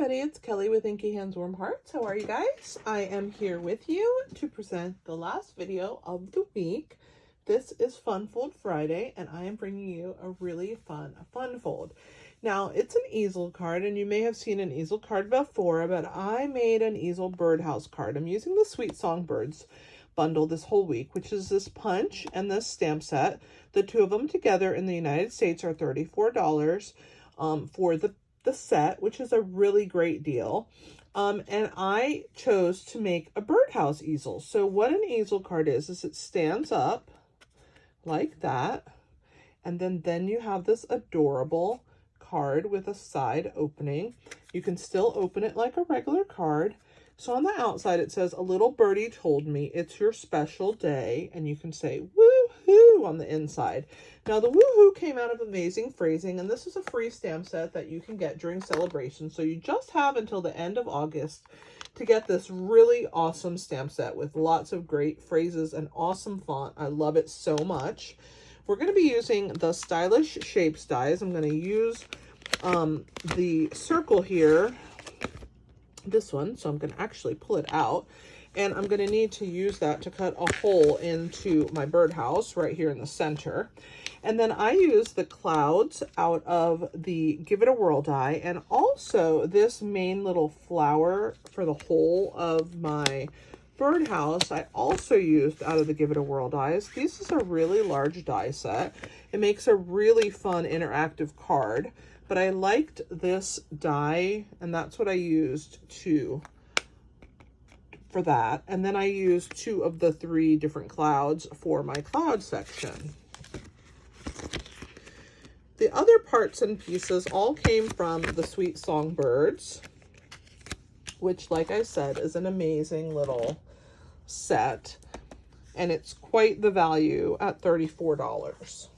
everybody, it's Kelly with Inky Hands Warm Hearts. How are you guys? I am here with you to present the last video of the week. This is Fun Fold Friday, and I am bringing you a really fun fold. Now, it's an easel card, and you may have seen an easel card before, but I made an easel birdhouse card. I'm using the Sweet Songbirds bundle this whole week, which is this punch and this stamp set. The two of them together in the United States are $34 for the set, which is a really great deal. And I chose to make a birdhouse easel. So what an easel card is it stands up like that, and then you have this adorable card with a side opening. You can still open it like a regular card. So on the outside it says, "A little birdie told me it's your special day," and you can say woohoo on the inside. Now the woohoo came out of Amazing Phrasing, and this is a free stamp set that you can get during celebration. So you just have until the end of August to get this really awesome stamp set with lots of great phrases and awesome font. I love it so much. We're going to be using the Stylish Shapes dies. I'm going to use the circle here, this one, so I'm going to actually pull it out, and I'm going to need to use that to cut a hole into my birdhouse right here in the center. And then I use the clouds out of the Give It a Whirl die, and also this main little flower for the whole of my birdhouse I also used out of the Give It a Whirl dies. This is a really large die set. It makes a really fun interactive card, but I liked this die, and that's what I used for that. And then I used 2 of the 3 different clouds for my cloud section. The other parts and pieces all came from the Sweet Songbirds, which, like I said, is an amazing little set, and it's quite the value at $34.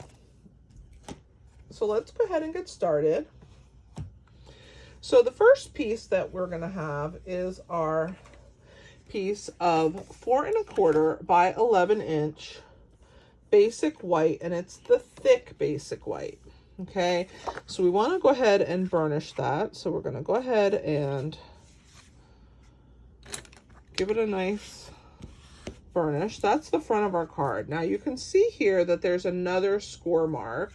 So let's go ahead and get started. So the first piece that we're going to have is our piece of 4 1/4 by 11 inch basic white, and it's the thick basic white. Okay, so we want to go ahead and burnish that. So we're going to go ahead and give it a nice burnish. That's the front of our card. Now you can see here that there's another score mark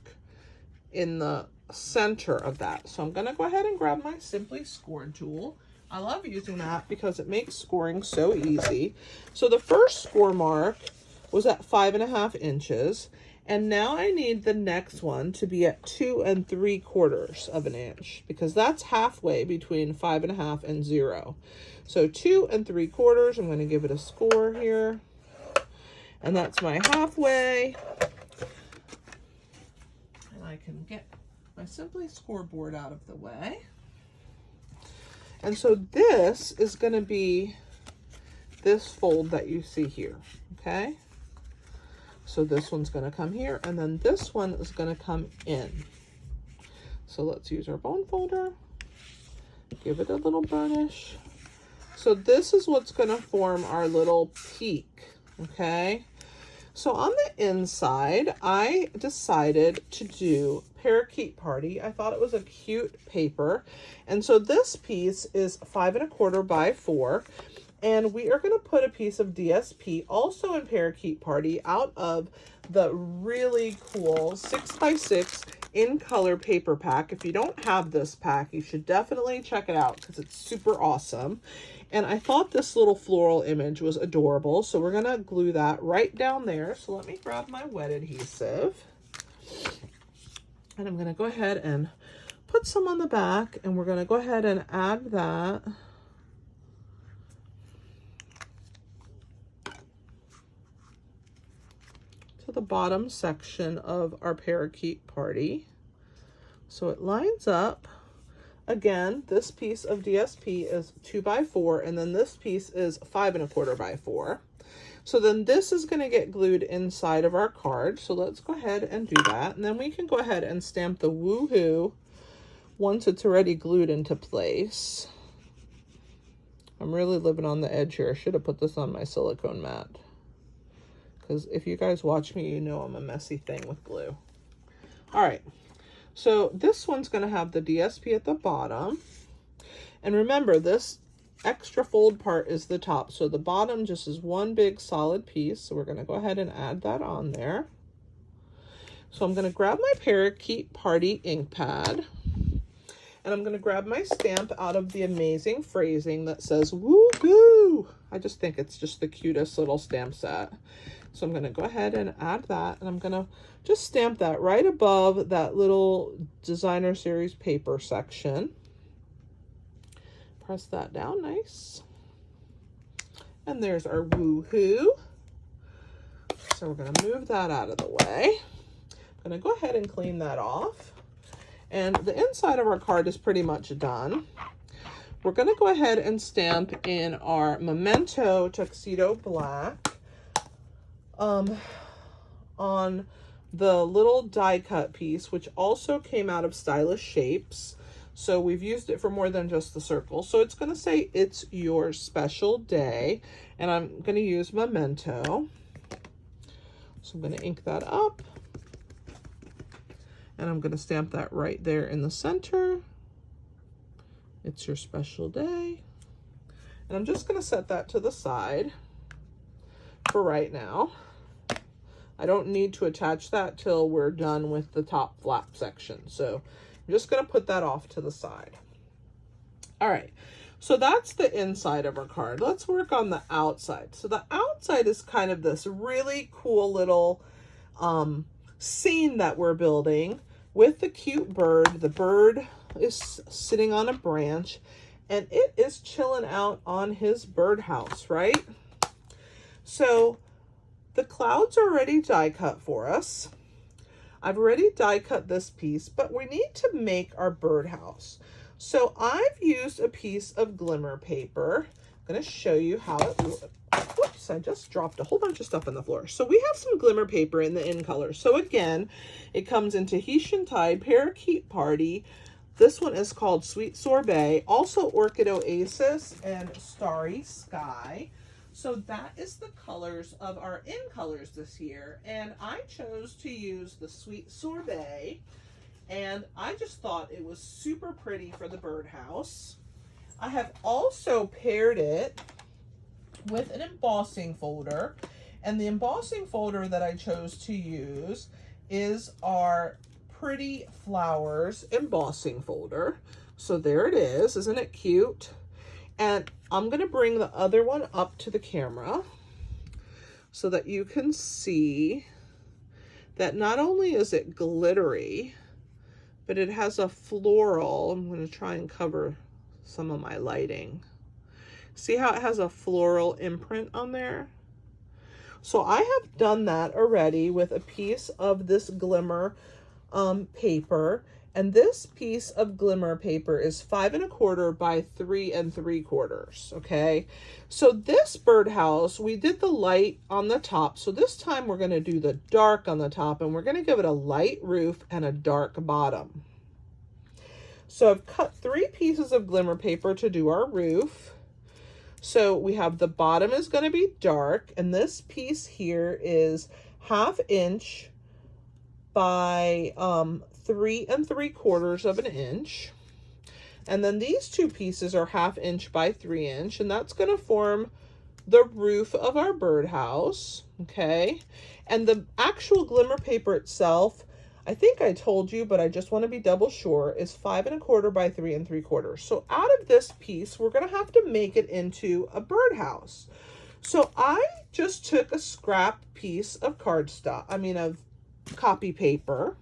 in the center of that. So I'm going to go ahead and grab my Simply Scored tool. I love using that because it makes scoring so easy. So the first score mark was at 5 1/2 inches. And now I need the next one to be at 2 3/4 of an inch, because that's halfway between 5 1/2 and 0. So 2 3/4, I'm going to give it a score here. And that's my halfway. And I can get my Simply Scoreboard out of the way. And so this is going to be this fold that you see here, okay? So this one's going to come here, and then this one is going to come in. So let's use our bone folder, give it a little burnish. So this is what's going to form our little peak, okay? So on the inside, I decided to do Parakeet Party. I thought it was a cute paper. And so this piece is 5 1/4 by 4. And we are going to put a piece of DSP, also in Parakeet Party, out of the really cool 6x6 in color paper pack. If you don't have this pack, you should definitely check it out because it's super awesome. And I thought this little floral image was adorable, so we're going to glue that right down there. So let me grab my wet adhesive. And I'm going to go ahead and put some on the back, and we're going to go ahead and add that to the bottom section of our Parakeet Party. So it lines up. Again, this piece of DSP is 2 by 4, and then this piece is 5 1/4 by 4. So then this is going to get glued inside of our card. So let's go ahead and do that. And then we can go ahead and stamp the woohoo once it's already glued into place. I'm really living on the edge here. I should have put this on my silicone mat, because if you guys watch me, you know I'm a messy thing with glue. All right, so this one's going to have the DSP at the bottom, And remember, this extra fold part is the top, so the bottom just is one big solid piece. So we're going to go ahead and add that on there. So I'm going to grab my Parakeet Party ink pad, and I'm going to grab my stamp out of the amazing phrasing that says woohoo. I just think it's just the cutest little stamp set. So I'm going to go ahead and add that, and I'm going to just stamp that right above that little designer series paper section. Press that down nice. And there's our woohoo. So we're going to move that out of the way. I'm going to go ahead and clean that off. And the inside of our card is pretty much done. We're going to go ahead and stamp in our Memento Tuxedo Black on the little die cut piece, which also came out of Stylish Shapes. So we've used it for more than just the circle. So it's going to say it's your special day, and I'm going to use Memento. So I'm going to ink that up, and I'm going to stamp that right there in the center. It's your special day. And I'm just going to set that to the side for right now. I don't need to attach that till we're done with the top flap section. So I'm just going to put that off to the side. All right, so that's the inside of our card. Let's work on the outside. So the outside is kind of this really cool little scene that we're building with the cute bird. The bird is sitting on a branch, and it is chilling out on his birdhouse, right? So the clouds are already die cut for us. I've already die cut this piece, but we need to make our birdhouse. So I've used a piece of glimmer paper. I'm going to show you how it looks. Whoops, I just dropped a whole bunch of stuff on the floor. So we have some glimmer paper in the in color. So again, it comes in Tahitian Tide, Parakeet Party. This one is called Sweet Sorbet, also Orchid Oasis and Starry Sky. So that is the colors of our in colors this year. And I chose to use the Sweet Sorbet, and I just thought it was super pretty for the birdhouse. I have also paired it with an embossing folder, and the embossing folder that I chose to use is our Pretty Flowers embossing folder. So there it is. Isn't it cute? And I'm going to bring the other one up to the camera so that you can see that not only is it glittery, but it has a floral. I'm going to try and cover some of my lighting. See how it has a floral imprint on there? So I have done that already with a piece of this glimmer paper. And this piece of glimmer paper is 5 1/4 by 3 3/4. Okay, so this birdhouse, we did the light on the top. So this time we're going to do the dark on the top, and we're going to give it a light roof and a dark bottom. So I've cut 3 pieces of glimmer paper to do our roof. So we have the bottom is going to be dark, and this piece here is 1/2 inch by 3 3/4 inch. And then these 2 pieces are 1/2 inch by 3 inch, and that's going to form the roof of our birdhouse. Okay, and the actual glimmer paper itself, I think I told you, but I just want to be double sure, is 5 1/4 by 3 3/4. So out of this piece, we're going to have to make it into a birdhouse. So I just took a scrap piece of cardstock, of copy paper,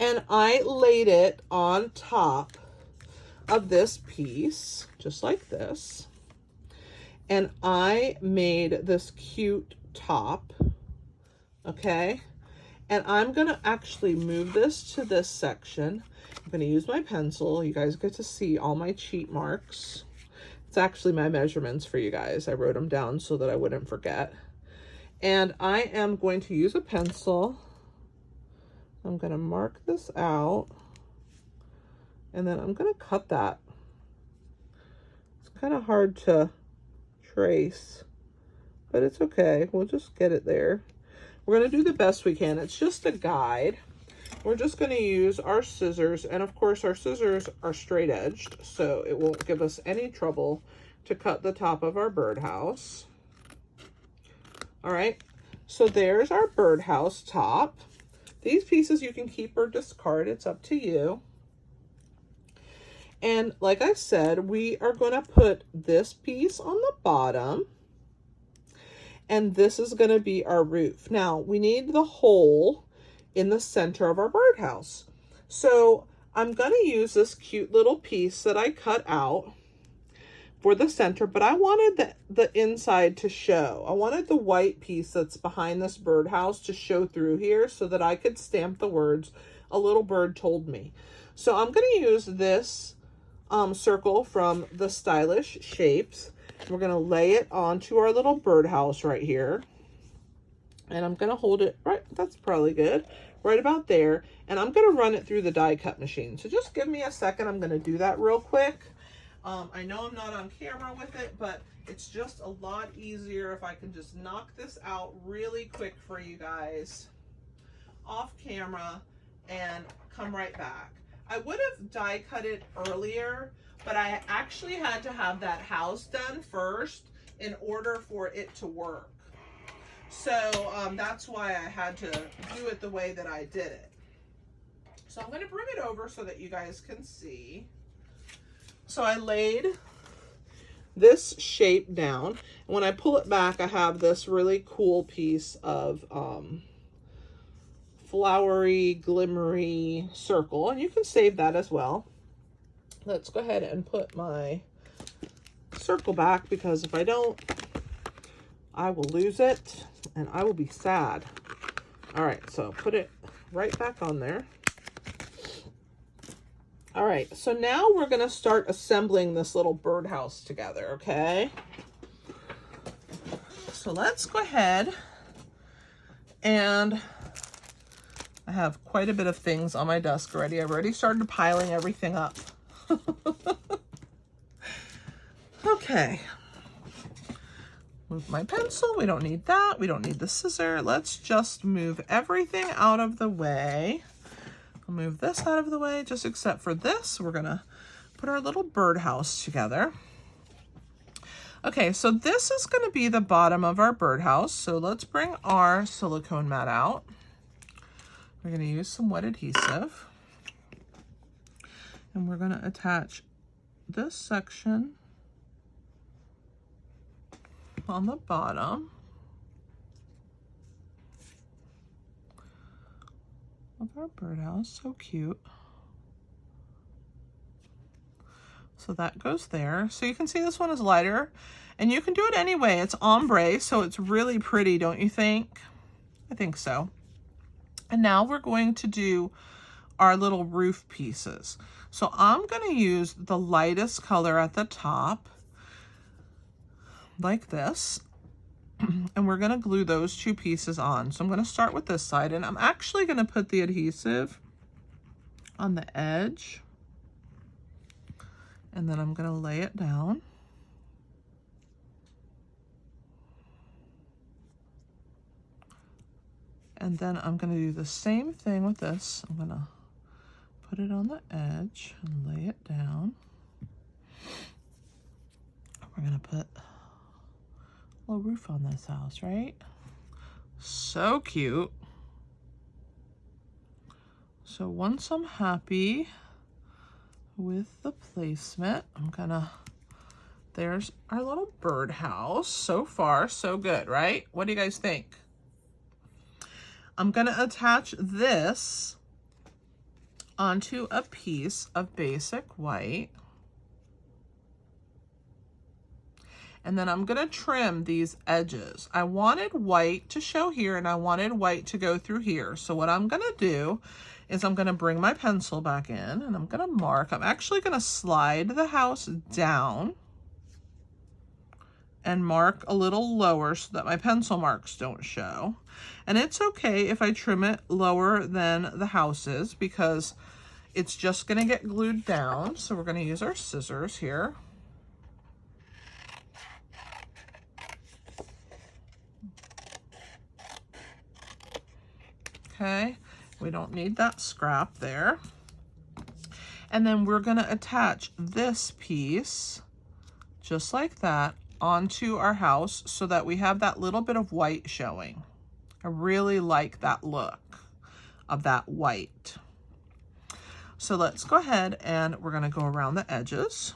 and I laid it on top of this piece, just like this. And I made this cute top, okay? And I'm gonna actually move this to this section. I'm gonna use my pencil. You guys get to see all my cheat marks. It's actually my measurements for you guys. I wrote them down so that I wouldn't forget. And I am going to use a pencil. I'm going to mark this out, and then I'm going to cut that. It's kind of hard to trace, but it's okay. We'll just get it there. We're going to do the best we can. It's just a guide. we're just going to use our scissors, and of course our scissors are straight edged, so it won't give us any trouble to cut the top of our birdhouse. All right, so there's our birdhouse top. These pieces you can keep or discard, it's up to you. And like I said, we are going to put this piece on the bottom, and this is going to be our roof. Now, we need the hole in the center of our birdhouse. So I'm going to use this cute little piece that I cut out for the center, but I wanted the inside to show. I wanted the white piece that's behind this birdhouse to show through here so that I could stamp the words, "A little bird told me." So I'm going to use this circle from the Stylish Shapes. We're going to lay it onto our little birdhouse right here. And I'm going to hold it right, that's probably good, right about there. And I'm going to run it through the die cut machine. So just give me a second. I'm going to do that real quick. I know I'm not on camera with it, but it's just a lot easier if I can just knock this out really quick for you guys off camera and come right back. I would have die cut it earlier, but I actually had to have that house done first in order for it to work. So that's why I had to do it the way that I did it. So I'm going to bring it over so that you guys can see. So I laid this shape down, and when I pull it back, I have this really cool piece of flowery, glimmery circle, and you can save that as well. Let's go ahead and put my circle back, because if I don't, I will lose it and I will be sad. All right, so put it right back on there. All right, so now we're going to start assembling this little birdhouse together, okay? So let's go ahead, and I have quite a bit of things on my desk already. I've already started piling everything up. Okay. Move my pencil. We don't need that. We don't need the scissor. Let's just move everything out of the way. I'll move this out of the way, just except for this. We're going to put our little birdhouse together. Okay, so this is going to be the bottom of our birdhouse. So let's bring our silicone mat out. We're going to use some wet adhesive. And we're going to attach this section on the bottom of our birdhouse. So cute. So that goes there. So you can see this one is lighter, and you can do it anyway. It's ombre, so it's really pretty, don't you think? I think so. And now we're going to do our little roof pieces. So I'm going to use the lightest color at the top, like this. And we're going to glue those two pieces on. So I'm going to start with this side, and I'm actually going to put the adhesive on the edge, and then I'm going to lay it down. And then I'm going to do the same thing with this. I'm going to put it on the edge and lay it down. We're going to put a little roof on this house, right? So cute. So once I'm happy with the placement, I'm gonna, there's our little birdhouse. So far, so good, right? What do you guys think? I'm gonna attach this onto a piece of basic white. And then I'm gonna trim these edges. I wanted white to show here, and I wanted white to go through here. So what I'm gonna do is I'm gonna bring my pencil back in, and I'm gonna mark. I'm actually gonna slide the house down and mark a little lower so that my pencil marks don't show. And it's okay if I trim it lower than the house is, because it's just gonna get glued down. So we're gonna use our scissors here. Okay, We don't need that scrap there. And then we're going to attach this piece just like that onto our house so that we have that little bit of white showing. I really like that look of that white. So let's go ahead and we're going to go around the edges.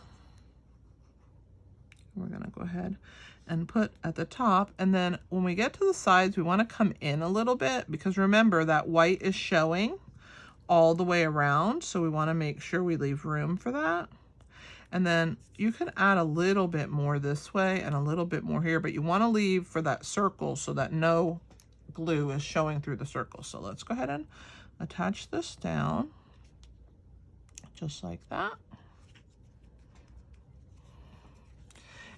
We're going to go ahead and put at the top, and then when we get to the sides, we want to come in a little bit because remember that white is showing all the way around, so we want to make sure we leave room for that. And then you can add a little bit more this way and a little bit more here, but you want to leave for that circle so that no glue is showing through the circle. So let's go ahead and attach this down just like that.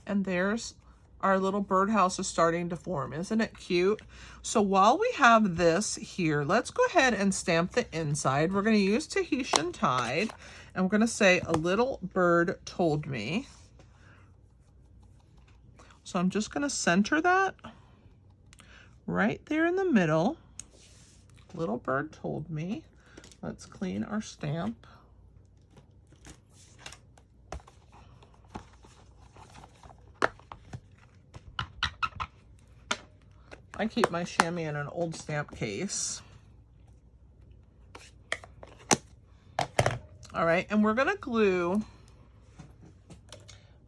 And there's our little birdhouse is starting to form. Isn't it cute? So while we have this here, let's go ahead and stamp the inside. We're going to use Tahitian Tide, and we're going to say a little bird told me. So I'm just going to center that right there in the middle. Little bird told me. Let's clean our stamp. I keep my chamois in an old stamp case. All right, and we're gonna glue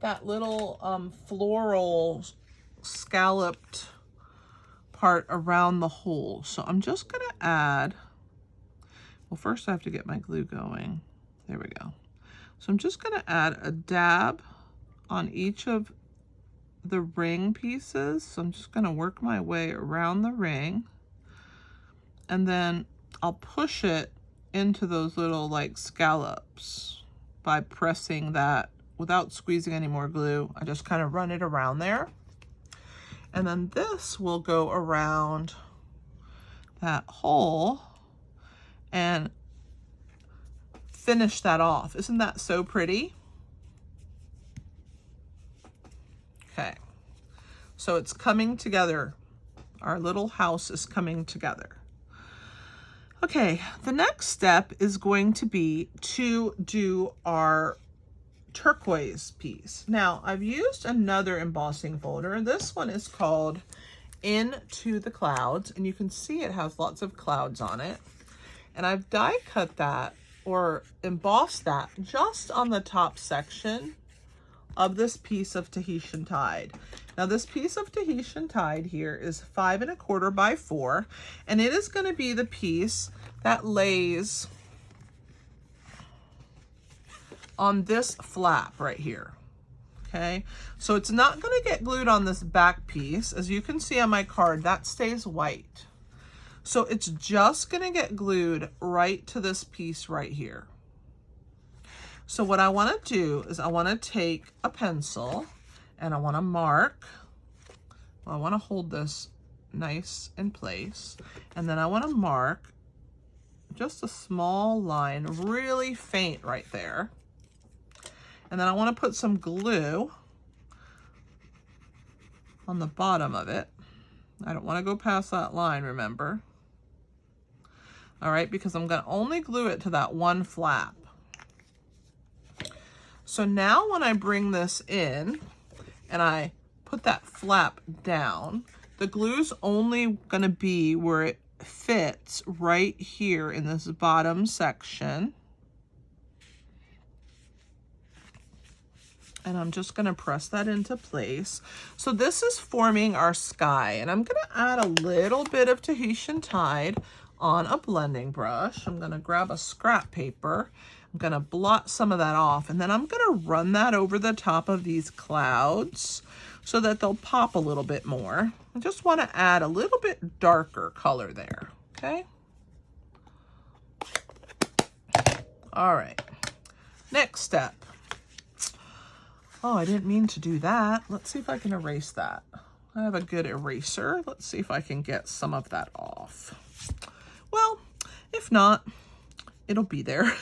that little floral scalloped part around the hole. So I'm just gonna add, well, first I have to get my glue going. There we go. So I'm just gonna add a dab on each of the ring pieces. So I'm just going to work my way around the ring, and then I'll push it into those little like scallops by pressing that without squeezing any more glue. I just kind of run it around there, and then this will go around that hole and finish that off. Isn't that so pretty? Okay, so it's coming together. Our little house is coming together. Okay, the next step is going to be to do our turquoise piece. Now, I've used another embossing folder. This one is called Into the Clouds, and you can see it has lots of clouds on it. And I've die cut that or embossed that just on the top section of this piece of Tahitian Tide. Now this piece of Tahitian Tide here is 5 1/4 by 4, and it is going to be the piece that lays on this flap right here. Okay, so it's not going to get glued on this back piece. As you can see on my card, that stays white. So it's just going to get glued right to this piece right here. So what I want to do is I want to take a pencil and I want to mark. Well, I want to hold this nice in place, and then I want to mark just a small line, really faint right there. And then I want to put some glue on the bottom of it. I don't want to go past that line, remember. All right, because I'm going to only glue it to that one flap. So now when I bring this in and I put that flap down, the glue's only going to be where it fits right here in this bottom section. And I'm just going to press that into place. So this is forming our sky, and I'm going to add a little bit of Tahitian Tide on a blending brush. I'm going to grab a scrap paper. I'm going to blot some of that off, and then I'm going to run that over the top of these clouds so that they'll pop a little bit more. I just want to add a little bit darker color there, okay? All right, next step. Oh, I didn't mean to do that. Let's see if I can erase that. I have a good eraser. Let's see if I can get some of that off. Well, if not, it'll be there.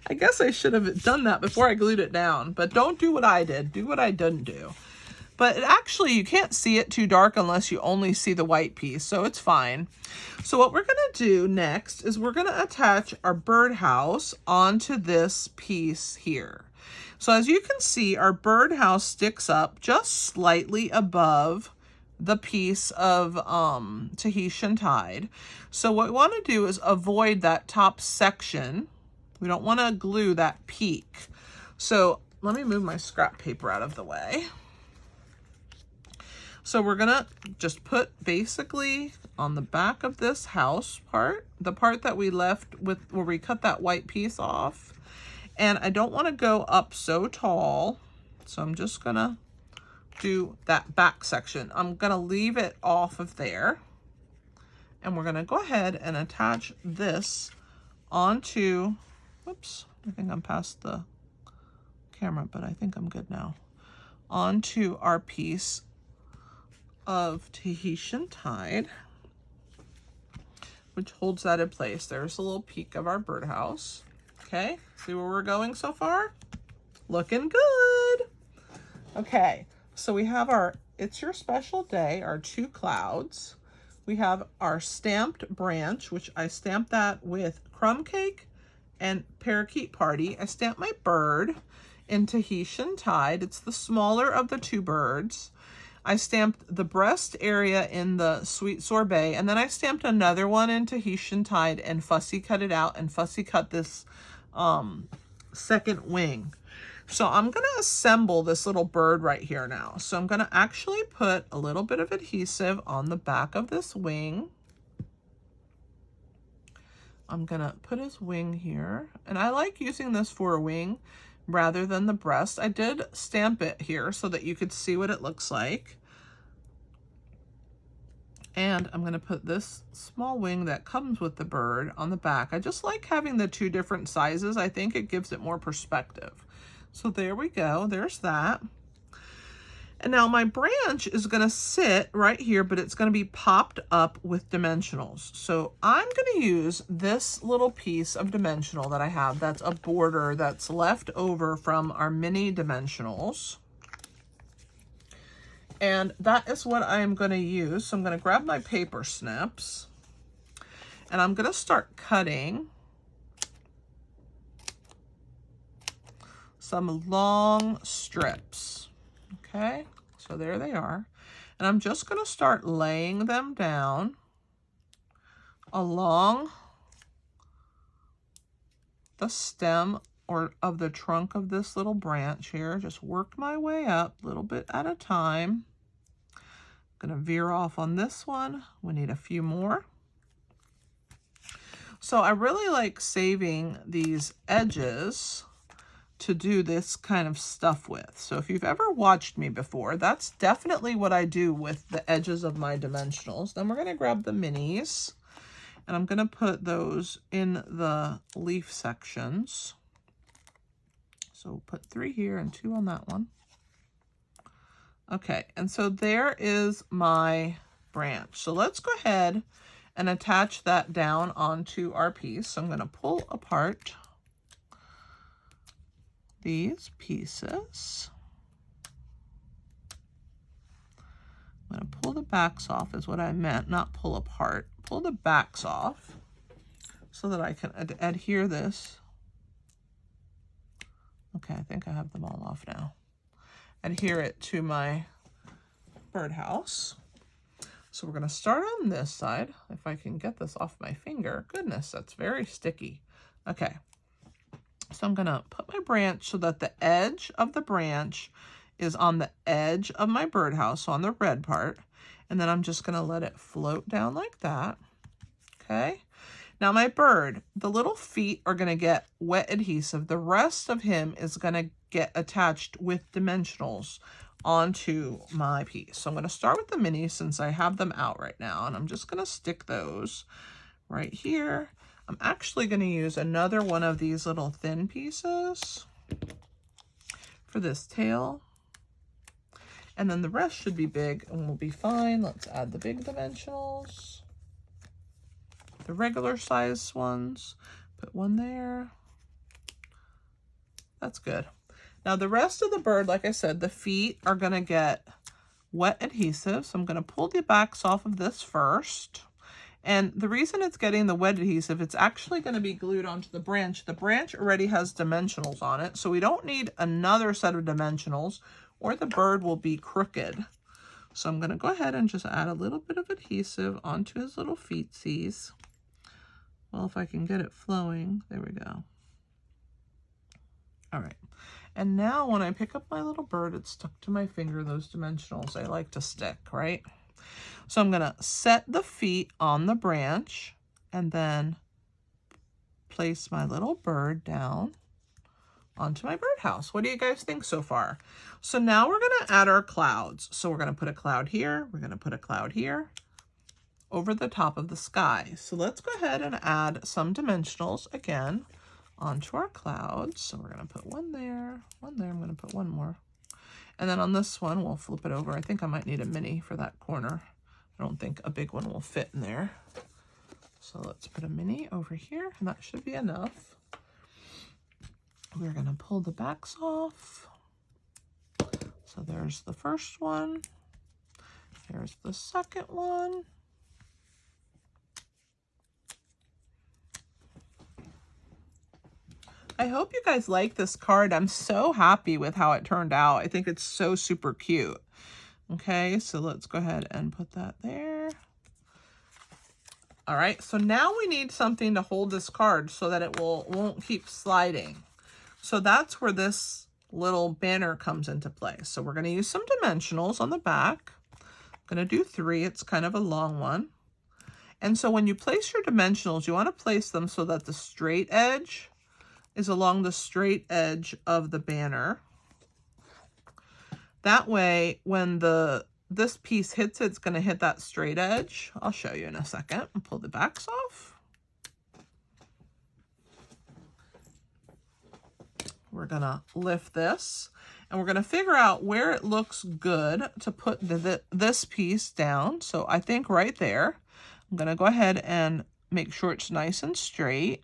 I guess I should have done that before I glued it down, but don't do what I did. Do what I didn't do. but actually you can't see it too dark unless you only see the white piece, so it's fine. So what we're gonna do next is we're gonna attach our birdhouse onto this piece here. So as you can see, our birdhouse sticks up just slightly above the piece of Tahitian Tide. So what we want to do is avoid that top section. We don't want to glue that peak. So let me move my scrap paper out of the way. So we're gonna just put basically on the back of this house part, the part that we left with where we cut that white piece off. And I don't want to go up so tall, so I'm just gonna do that back section. I'm gonna leave it off of there, and we're gonna go ahead and attach this onto, whoops, I think I'm past the camera, but I think I'm good now, onto our piece of Tahitian Tide, which holds that in place. There's a little peek of our birdhouse. Okay, see where we're going so far? Looking good. Okay, so we have our It's Your Special Day, our 2 clouds. We have our stamped branch, which I stamped that with Crumb Cake and Parakeet Party. I stamped my bird in Tahitian Tide. It's the smaller of the 2 birds. I stamped the breast area in the Sweet Sorbet, and then I stamped another one in Tahitian Tide and fussy cut it out and fussy cut this second wing. So I'm going to assemble this little bird right here now. So I'm going to actually put a little bit of adhesive on the back of this wing. I'm going to put his wing here. And I like using this for a wing rather than the breast. I did stamp it here so that you could see what it looks like. And I'm going to put this small wing that comes with the bird on the back. I just like having the 2 different sizes. I think it gives it more perspective. So there we go, there's that. And now my branch is gonna sit right here, but it's gonna be popped up with dimensionals. So I'm gonna use this little piece of dimensional that I have that's a border that's left over from our mini dimensionals. And that is what I'm gonna use. So I'm gonna grab my paper snips and I'm gonna start cutting some long strips. Okay, so there they are. And I'm just going to start laying them down along the stem or of the trunk of this little branch here. Just work my way up a little bit at a time. I'm going to veer off on this one. We need a few more. So I really like saving these edges to do this kind of stuff with. So if you've ever watched me before, that's definitely what I do with the edges of my dimensionals. Then we're going to grab the minis and I'm going to put those in the leaf sections. So put 3 here and 2 on that one. Okay, and so there is my branch. So let's go ahead and attach that down onto our piece. So I'm going to pull apart these pieces. I'm going to pull the backs off is what I meant, not pull apart. Pull the backs off so that I can adhere this. Okay, I think I have them all off now. Adhere it to my birdhouse. So we're going to start on this side. If I can get this off my finger. Goodness, that's very sticky. Okay. So I'm going to put my branch so that the edge of the branch is on the edge of my birdhouse, so on the red part. And then I'm just going to let it float down like that. Okay. Now my bird, the little feet are going to get wet adhesive. The rest of him is going to get attached with dimensionals onto my piece. So I'm going to start with the minis since I have them out right now. And I'm just going to stick those right here. I'm actually going to use another one of these little thin pieces for this tail. And then the rest should be big and we'll be fine. Let's add the big dimensionals. The regular size ones. Put one there. That's good. Now the rest of the bird, like I said, the feet are going to get wet adhesive. So I'm going to pull the backs off of this first. And the reason it's getting the wet adhesive, it's actually going to be glued onto the branch. The branch already has dimensionals on it, so we don't need another set of dimensionals or the bird will be crooked. So I'm going to go ahead and just add a little bit of adhesive onto his little feetsies. Well, if I can get it flowing, there we go. All right. And now when I pick up my little bird, it's stuck to my finger, those dimensionals, they like to stick, right? So I'm going to set the feet on the branch and then place my little bird down onto my birdhouse. What do you guys think so far? So now we're going to add our clouds. So we're going to put a cloud here. We're going to put a cloud here over the top of the sky. So let's go ahead and add some dimensionals again onto our clouds. So we're going to put one there, one there. I'm going to put one more. And then on this one, we'll flip it over. I think I might need a mini for that corner. I don't think a big one will fit in there. So let's put a mini over here, and that should be enough. We're going to pull the backs off. So there's the first one. There's the second one. I hope you guys like this card. I'm so happy with how it turned out. I think it's so super cute. Okay, so let's go ahead and put that there. All right, so now we need something to hold this card so that it won't keep sliding. So that's where this little banner comes into play. So we're going to use some dimensionals on the back. I'm going to do 3. It's kind of a long one. And so when you place your dimensionals, you want to place them so that the straight edge is along the straight edge of the banner. That way, when this piece hits it, it's going to hit that straight edge. I'll show you in a second. And pull the backs off. We're going to lift this, and we're going to figure out where it looks good to put this piece down. So I think right there. I'm going to go ahead and make sure it's nice and straight.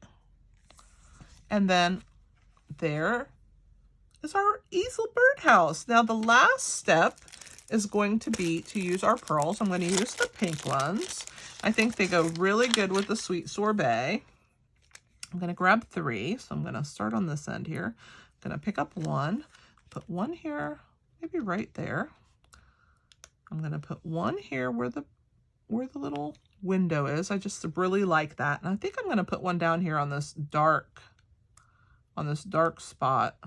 And then there is our easel birdhouse. Now the last step is going to be to use our pearls. I'm going to use the pink ones. I think they go really good with the sweet sorbet. I'm going to grab 3. So I'm going to start on this end here. I'm going to pick up 1, put 1 here, maybe right there. I'm going to put 1 here where the little window is. I just really like that. And I think I'm going to put 1 down here on this dark spot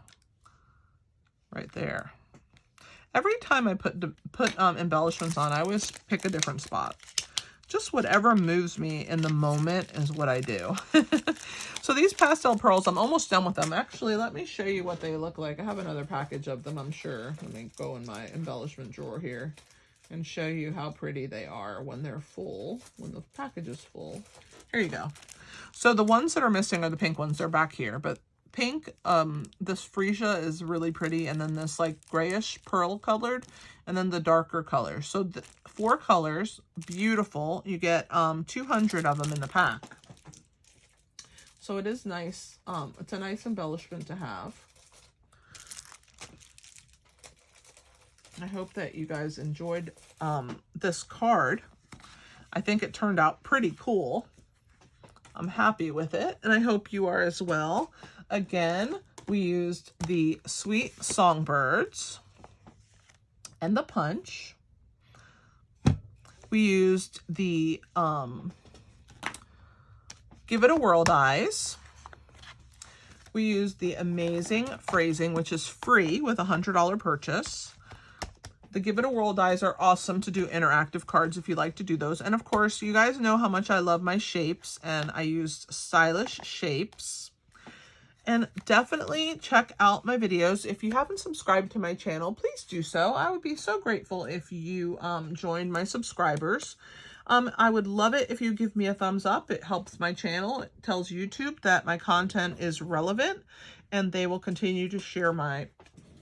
right there. Every time I put embellishments on, I always pick a different spot. Just whatever moves me in the moment is what I do. So these pastel pearls, I'm almost done with them. Actually, let me show you what they look like. I have another package of them, I'm sure. Let me go in my embellishment drawer here and show you how pretty they are when they're full, when the package is full. Here you go. So the ones that are missing are the pink ones. They're back here, but pink, this freesia is really pretty, and then this like grayish pearl colored, and then the darker color. So 4 colors, beautiful. You get 200 of them in the pack. So it is nice. It's a nice embellishment to have. I hope that you guys enjoyed this card. I think it turned out pretty cool. I'm happy with it, and I hope you are as well. Again, we used the Sweet Songbirds and the Punch. We used the Give It a Whirl dies. We used the Amazing Phrasing, which is free with a $100 purchase. The Give It a Whirl dies are awesome to do interactive cards if you like to do those. And of course, you guys know how much I love my shapes, and I used stylish shapes. And definitely check out my videos. If you haven't subscribed to my channel, please do so. I would be so grateful if you joined my subscribers. I would love it if you give me a thumbs up. It helps my channel. It tells YouTube that my content is relevant, and they will continue to share my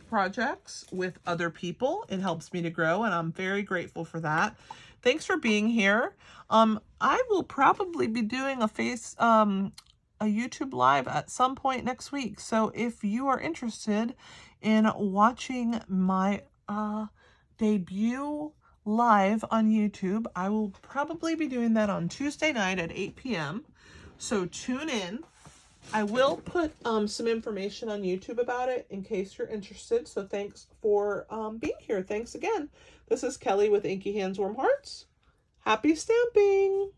projects with other people. It helps me to grow, and I'm very grateful for that. Thanks for being here. I will probably be doing a YouTube live at some point next week. So if you are interested in watching my debut live on YouTube. I will probably be doing that on Tuesday night at 8 p.m. So tune in. I will put some information on YouTube about it in case you're interested. So thanks for being here. Thanks again. This is Kelly with Inky Hands Warm Hearts. Happy stamping!